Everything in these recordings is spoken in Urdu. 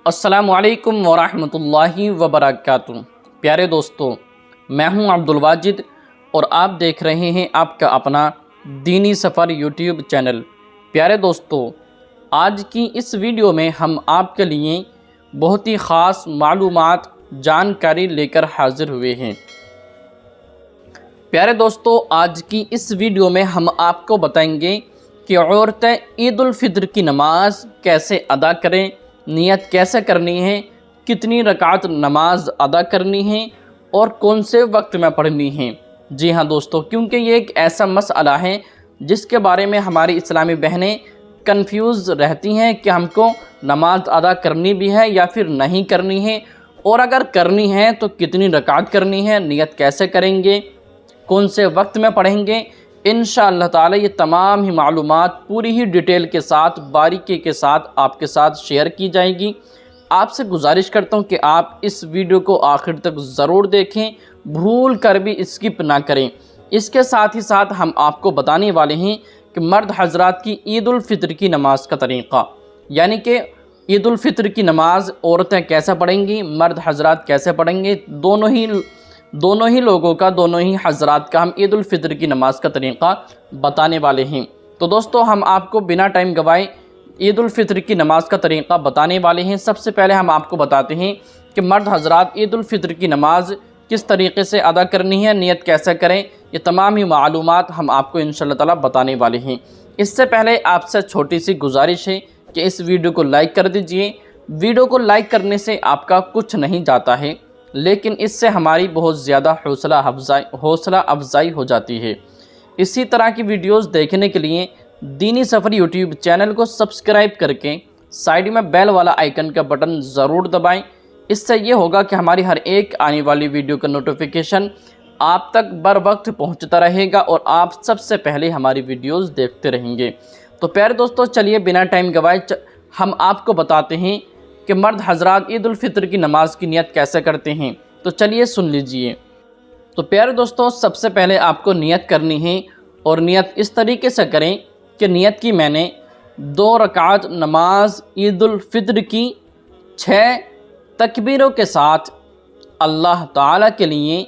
السلام علیکم ورحمۃ اللہ وبرکاتہ۔ پیارے دوستو، میں ہوں عبدالواجد اور آپ دیکھ رہے ہیں آپ کا اپنا دینی سفر یوٹیوب چینل۔ پیارے دوستو، آج کی اس ویڈیو میں ہم آپ کے لیے بہت ہی خاص معلومات جانکاری لے کر حاضر ہوئے ہیں۔ پیارے دوستو، آج کی اس ویڈیو میں ہم آپ کو بتائیں گے کہ عورتیں عید الفطر کی نماز کیسے ادا کریں، نیت کیسے کرنی ہے، کتنی رکعت نماز ادا کرنی ہے اور کون سے وقت میں پڑھنی ہے۔ جی ہاں دوستو، کیونکہ یہ ایک ایسا مسئلہ ہے جس کے بارے میں ہماری اسلامی بہنیں کنفیوز رہتی ہیں کہ ہم کو نماز ادا کرنی بھی ہے یا پھر نہیں کرنی ہے، اور اگر کرنی ہے تو کتنی رکعت کرنی ہے، نیت کیسے کریں گے، کون سے وقت میں پڑھیں گے۔ انشاءاللہ تعالی یہ تمام ہی معلومات پوری ہی ڈیٹیل کے ساتھ، باریکی کے ساتھ آپ کے ساتھ شیئر کی جائے گی۔ آپ سے گزارش کرتا ہوں کہ آپ اس ویڈیو کو آخر تک ضرور دیکھیں، بھول کر بھی اسکپ نہ کریں۔ اس کے ساتھ ہی ساتھ ہم آپ کو بتانے والے ہیں کہ مرد حضرات کی عید الفطر کی نماز کا طریقہ، یعنی کہ عید الفطر کی نماز عورتیں کیسے پڑھیں گی، مرد حضرات کیسے پڑھیں گے، دونوں ہی لوگوں کا، دونوں ہی حضرات کا ہم عید الفطر کی نماز کا طریقہ بتانے والے ہیں۔ تو دوستو، ہم آپ کو بنا ٹائم گوائے عید الفطر کی نماز کا طریقہ بتانے والے ہیں۔ سب سے پہلے ہم آپ کو بتاتے ہیں کہ مرد حضرات عید الفطر کی نماز کس طریقے سے ادا کرنی ہے، نیت کیسے کریں، یہ تمام ہی معلومات ہم آپ کو انشاءاللہ تعالی بتانے والے ہیں۔ اس سے پہلے آپ سے چھوٹی سی گزارش ہے کہ اس ویڈیو کو لائک کر دیجئے۔ ویڈیو کو لائک کرنے سے آپ کا کچھ نہیں جاتا ہے، لیکن اس سے ہماری بہت زیادہ حوصلہ افزائی ہو جاتی ہے۔ اسی طرح کی ویڈیوز دیکھنے کے لیے دینی سفر یوٹیوب چینل کو سبسکرائب کر کے سائیڈ میں بیل والا آئیکن کا بٹن ضرور دبائیں۔ اس سے یہ ہوگا کہ ہماری ہر ایک آنے والی ویڈیو کا نوٹیفیکیشن آپ تک بر وقت پہنچتا رہے گا اور آپ سب سے پہلے ہماری ویڈیوز دیکھتے رہیں گے۔ تو پیارے دوستو، چلیے بنا ٹائم گوائے ہم آپ کو بتاتے ہیں کہ مرد حضرات عید الفطر کی نماز کی نیت کیسے کرتے ہیں۔ تو چلیے سن لیجئے۔ تو پیارے دوستو، سب سے پہلے آپ کو نیت کرنی ہے، اور نیت اس طریقے سے کریں کہ نیت کی میں نے 2 رکعت نماز عید الفطر کی 6 تکبیروں کے ساتھ اللہ تعالیٰ کے لیے،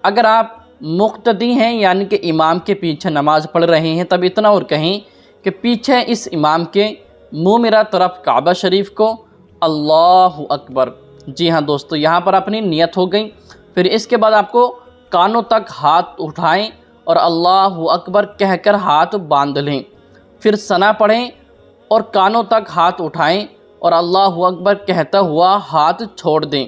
اگر آپ مقتدی ہیں یعنی کہ امام کے پیچھے نماز پڑھ رہے ہیں، تب اتنا اور کہیں کہ پیچھے اس امام کے منہ میرا طرف کعبہ شریف کو اللہ اکبر۔ جی ہاں دوستو، یہاں پر اپنی نیت ہو گئی۔ پھر اس کے بعد آپ کو کانوں تک ہاتھ اٹھائیں اور اللہ اکبر کہہ کر ہاتھ باندھ لیں۔ پھر ثنا پڑھیں اور کانوں تک ہاتھ اٹھائیں اور اللہ اکبر کہتا ہوا ہاتھ چھوڑ دیں۔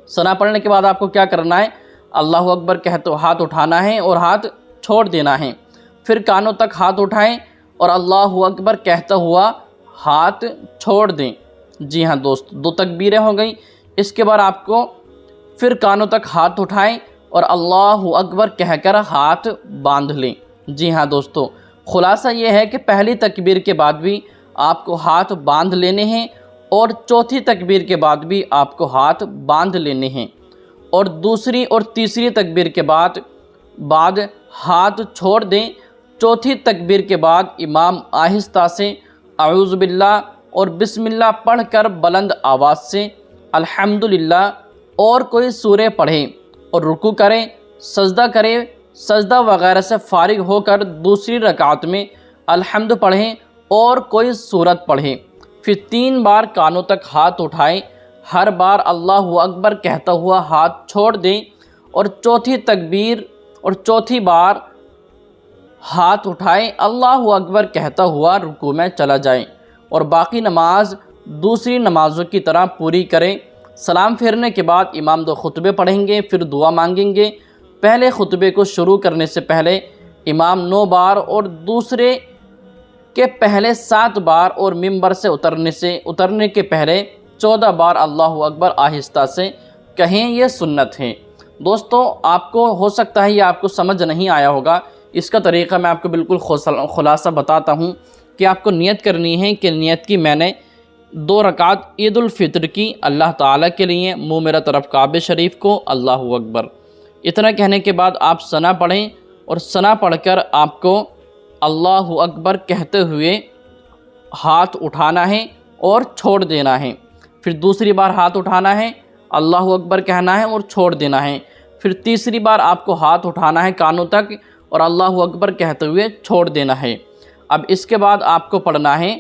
ثنا پڑھنے کے بعد آپ کو کیا کرنا ہے؟ اللہ اکبر کہتے ہاتھ اٹھانا ہے اور ہاتھ چھوڑ دینا ہے۔ پھر کانوں تک ہاتھ اٹھائیں اور اللہ اکبر کہتا ہوا ہاتھ چھوڑ دیں۔ جی ہاں دوست، 2 تکبیریں ہو گئیں۔ اس کے بعد آپ کو پھر کانوں تک ہاتھ اٹھائیں اور اللہ اکبر کہہ کر ہاتھ باندھ لیں۔ جی ہاں دوستو، خلاصہ یہ ہے کہ پہلی تکبیر کے بعد بھی آپ کو ہاتھ باندھ لینے ہیں اور چوتھی تکبیر کے بعد بھی آپ کو ہاتھ باندھ لینے ہیں، اور دوسری اور تیسری تکبیر کے بعد ہاتھ چھوڑ دیں۔ چوتھی تکبیر کے بعد امام آہستہ سے اعوذ باللہ اور بسم اللہ پڑھ کر بلند آواز سے الحمدللہ اور کوئی سورہ پڑھیں اور رکوع کریں، سجدہ کریں، سجدہ وغیرہ سے فارغ ہو کر دوسری رکعت میں الحمد پڑھیں اور کوئی سورت پڑھیں۔ پھر 3 بار کانوں تک ہاتھ اٹھائیں، ہر بار اللہ اکبر کہتا ہوا ہاتھ چھوڑ دیں، اور چوتھی تکبیر اور چوتھی بار ہاتھ اٹھائیں، اللہ اکبر کہتا ہوا رکوع میں چلا جائیں، اور باقی نماز دوسری نمازوں کی طرح پوری کریں۔ سلام پھیرنے کے بعد امام 2 خطبے پڑھیں گے، پھر دعا مانگیں گے۔ پہلے خطبے کو شروع کرنے سے پہلے امام 9 بار اور دوسرے کے پہلے 7 بار اور ممبر سے اترنے کے پہلے 14 بار اللہ اکبر آہستہ سے کہیں، یہ سنت ہے۔ دوستو، آپ کو ہو سکتا ہے یہ آپ کو سمجھ نہیں آیا ہوگا، اس کا طریقہ میں آپ کو بالکل خلاصہ بتاتا ہوں کہ آپ کو نیت کرنی ہے کہ نیت کی میں نے 2 رکعت عید الفطر کی اللہ تعالیٰ کے لیے، منہ میرا طرف کعبہ شریف کو اللہ اکبر۔ اتنا کہنے کے بعد آپ ثنا پڑھیں، اور ثنا پڑھ کر آپ کو اللہ اکبر کہتے ہوئے ہاتھ اٹھانا ہے اور چھوڑ دینا ہے۔ پھر دوسری بار ہاتھ اٹھانا ہے، اللہ اکبر کہنا ہے اور چھوڑ دینا ہے۔ پھر تیسری بار آپ کو ہاتھ اٹھانا ہے کانوں تک اور اللہ اکبر کہتے ہوئے چھوڑ دینا ہے۔ اب اس کے بعد آپ کو پڑھنا ہے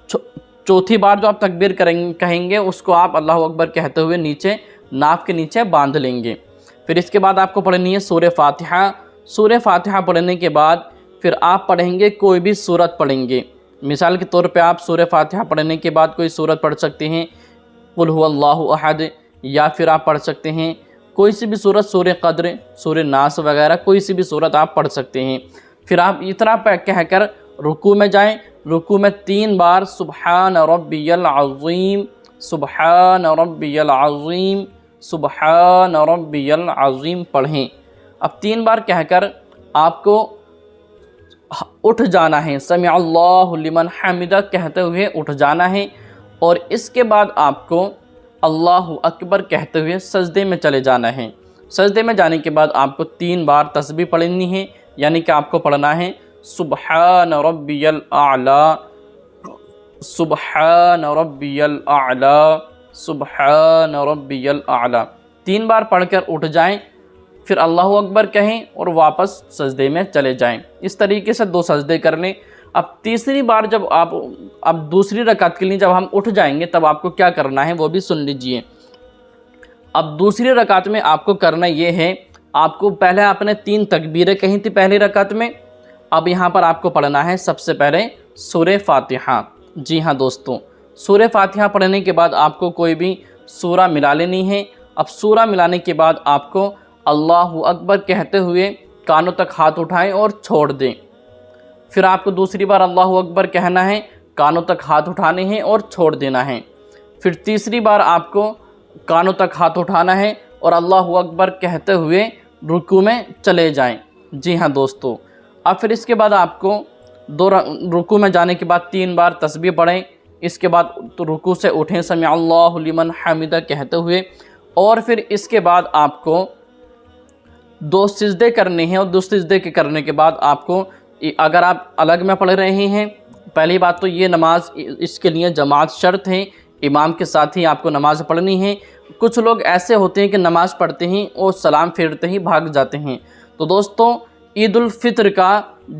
چوتھی بار جو آپ تکبیر کہیں گے اس کو آپ اللہ اکبر کہتے ہوئے نیچے ناف کے نیچے باندھ لیں گے۔ پھر اس کے بعد آپ کو پڑھنی ہے سورہ فاتحہ۔ سورہ فاتحہ پڑھنے کے بعد پھر آپ پڑھیں گے کوئی بھی سورت پڑھیں گے۔ مثال کے طور پہ آپ سورہ فاتحہ پڑھنے کے بعد کوئی سورت پڑھ سکتے ہیں، قل هو اللہ احد، یا پھر آپ پڑھ سکتے ہیں کوئی سی بھی سورت، سورہ قدر، سورہ ناس وغیرہ کوئی سی بھی سورت آپ پڑھ سکتے ہیں۔ پھر آپ اتنا کہہ کر رکوع میں جائیں۔ رکوع میں 3 بار سبحان ربی العظیم، سبحان ربی العظیم، سبحان ربی العظیم پڑھیں۔ اب 3 بار کہہ کر آپ کو اٹھ جانا ہے، سمع اللہ لمن حمدہ کہتے ہوئے اٹھ جانا ہے، اور اس کے بعد آپ کو اللہ اکبر کہتے ہوئے سجدے میں چلے جانا ہے۔ سجدے میں جانے کے بعد آپ کو 3 بار تسبیح پڑھنی ہے، یعنی کہ آپ کو پڑھنا ہے سبحان ربی الاعلی، سبحان ربی الاعلی، سبحان ربی الاعلی۔ 3 بار پڑھ کر اٹھ جائیں، پھر اللہ اکبر کہیں اور واپس سجدے میں چلے جائیں۔ اس طریقے سے 2 سجدے کر لیں۔ اب تیسری بار جب اب دوسری رکعت کے لیے جب ہم اٹھ جائیں گے تب آپ کو کیا کرنا ہے وہ بھی سن لیجئے۔ اب دوسری رکعت میں آپ کو کرنا یہ ہے، آپ کو پہلے آپ نے 3 تکبیریں کہیں تھی پہلی رکعت میں، اب یہاں پر آپ کو پڑھنا ہے سب سے پہلے سورہ فاتحہ۔ جی ہاں دوستوں، سورہ فاتحہ پڑھنے کے بعد آپ کو کوئی بھی سورہ ملا لینی ہے۔ اب سورہ ملانے کے بعد آپ کو اللہ اکبر کہتے ہوئے کانوں تک ہاتھ اٹھائیں اور چھوڑ دیں۔ پھر آپ کو دوسری بار اللہ اکبر کہنا ہے، کانوں تک ہاتھ اٹھانے ہیں اور چھوڑ دینا ہے۔ پھر تیسری بار آپ کو کانوں تک ہاتھ اٹھانا ہے اور اللہ اکبر کہتے ہوئے رکوع میں چلے جائیں۔ جی ہاں دوستو، اب پھر اس کے بعد آپ کو رکوع میں جانے کے بعد 3 بار تسبیح پڑھیں۔ اس کے بعد رکوع سے اٹھیں سمع اللہ لمن حمدہ کہتے ہوئے، اور پھر اس کے بعد آپ کو 2 سجدے کرنے ہیں، اور 2 سجدے کے کرنے کے بعد آپ کو، اگر آپ الگ میں پڑھ رہے ہیں، پہلی بات تو یہ نماز اس کے لیے جماعت شرط ہے، امام کے ساتھ ہی آپ کو نماز پڑھنی ہے۔ کچھ لوگ ایسے ہوتے ہیں کہ نماز پڑھتے ہیں اور سلام پھیرتے ہی بھاگ جاتے ہیں۔ تو دوستوں، عید الفطر کا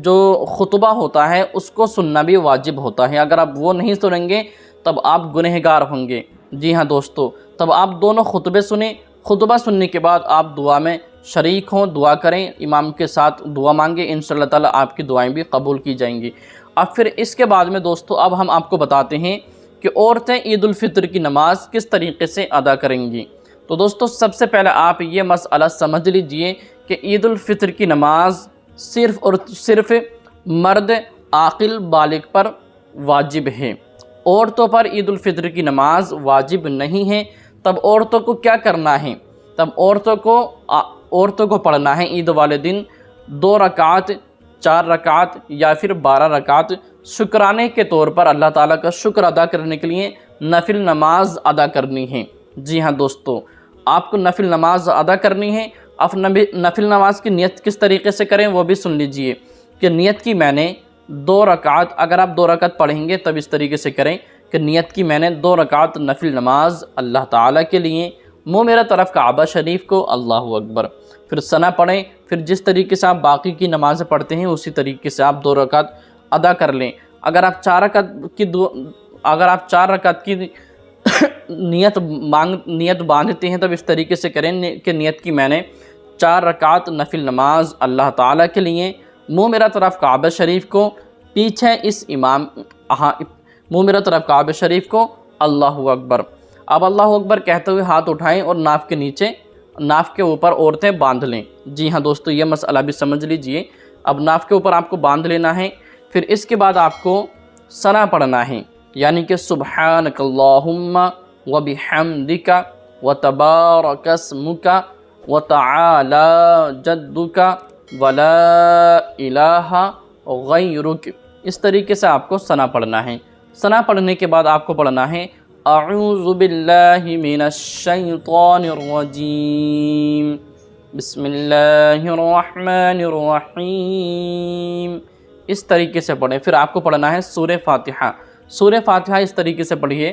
جو خطبہ ہوتا ہے اس کو سننا بھی واجب ہوتا ہے۔ اگر آپ وہ نہیں سنیں گے تب آپ گنہگار ہوں گے۔ جی ہاں دوستو، تب آپ دونوں خطبے سنیں۔ خطبہ سننے کے بعد آپ دعا میں شریک ہوں، دعا کریں، امام کے ساتھ دعا مانگیں، انشاءاللہ تعالیٰ آپ کی دعائیں بھی قبول کی جائیں گی۔ اب پھر اس کے بعد میں دوستو اب ہم آپ کو بتاتے ہیں کہ عورتیں عید الفطر کی نماز کس طریقے سے ادا کریں گی۔ تو دوستو سب سے پہلے آپ یہ مسئلہ سمجھ لیجئے کہ عید الفطر کی نماز صرف اور صرف مرد عاقل بالغ پر واجب ہے، عورتوں پر عید الفطر کی نماز واجب نہیں ہے۔ تب عورتوں کو کیا کرنا ہے؟ تب عورتوں کو پڑھنا ہے عید والے دن 2 رکعت، 4 رکعت یا پھر 12 رکعت شکرانے کے طور پر اللہ تعالیٰ کا شکر ادا کرنے کے لیے نفل نماز ادا کرنی ہے۔ جی ہاں دوستو، آپ کو نفل نماز ادا کرنی ہے۔ اب نفل نماز کی نیت کس طریقے سے کریں وہ بھی سن لیجئے کہ نیت کی میں نے 2 رکعت، اگر آپ 2 رکعت پڑھیں گے تب اس طریقے سے کریں کہ نیت کی میں نے 2 رکعت نفل نماز اللہ تعالیٰ کے لیے، منہ میرا طرف کعبہ شریف کو، اللہ اکبر، پھر ثنا پڑھیں۔ پھر جس طریقے سے آپ باقی کی نمازیں پڑھتے ہیں اسی طریقے سے آپ 2 رکعت ادا کر لیں۔ اگر آپ 4 رکعت کی نیت باندھتے ہیں تب اس طریقے سے کریں کہ نیت کی میں نے 4 رکعت نفل نماز اللہ تعالیٰ کے لیے، منہ میرا طرف کعبہ شریف کو، پیچھے اس امام، منہ میرا طرف کعبہ شریف کو، اللہ اکبر۔ اب اللہ اکبر کہتے ہوئے ہاتھ اٹھائیں اور ناف کے اوپر عورتیں باندھ لیں۔ جی ہاں دوستو، یہ مسئلہ بھی سمجھ لیجئے۔ اب ناف کے اوپر آپ کو باندھ لینا ہے۔ پھر اس کے بعد آپ کو ثنا پڑھنا ہے، یعنی کہ سبحانک اللہم وبحمدک وتبارک اسمک وتعالی جدک ولا الہ غیرک، اس طریقے سے آپ کو ثنا پڑھنا ہے۔ ثنا پڑھنے کے بعد آپ کو پڑھنا ہے اعوذ باللہ من الشیطان الرجیم بسم اللہ الرحمن الرحیم، اس طریقے سے پڑھیں۔ پھر آپ کو پڑھنا ہے سورہ فاتحہ۔ سورہ فاتحہ اس طریقے سے پڑھیے